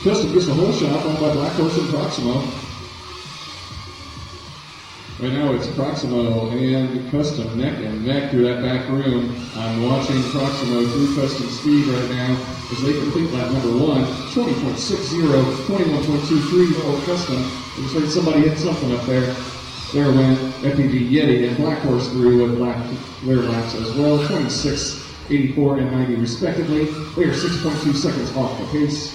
Custom gets the whole shot on by Black Horse and Proximo. Right now it's Proximo and Custom neck and neck through that back room. I'm watching Proximo through Custom speed right now as they complete lap number 1. 20.60, 21.23 for Custom. It looks like somebody hit something up there. There went FPV Yeti and Black Horse through with their laps as well. 26, 84, and 90 respectively. They are 6.2 seconds off the pace.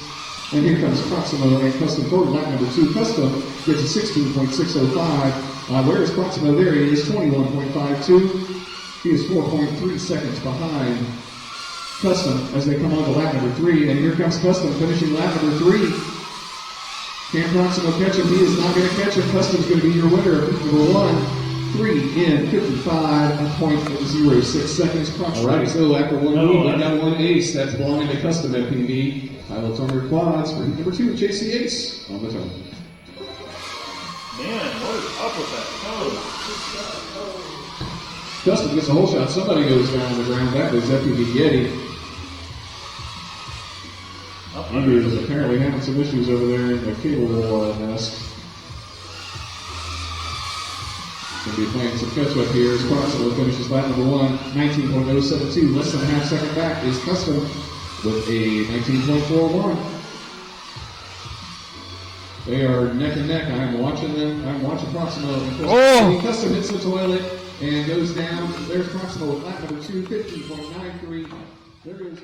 And here comes Proximo and Custom toward lap number 2. Custom gets a 16.605. Where is Proximo? There he is, 21.52. He is 4.3 seconds behind Custom as they come on to lap number 3. And here comes Custom finishing lap number 3. Can Proximo catch him? He is not going to catch him. Custom's going to be your winner of number 1. 3 in 55.06 seconds. Proximo. All right, so after one move, we got one ace. That's belonging to Custom FPV. I will turn your quads for number 2, JC Ace on the turn. Man, what is up with that code? Custom gets a whole shot. Somebody goes down on the ground. That is FPV Yeti. Under is apparently having some issues over there in the cable nest. Going to be playing some catch up here as Proximo finishes lap number 1, 19.072. Less than a half second back is Custom with a 19.41. They are neck and neck. I'm watching them. I'm watching Proximo. And Custom hits the toilet and goes down. There's Proximo with lap number 2, 15.93. There goes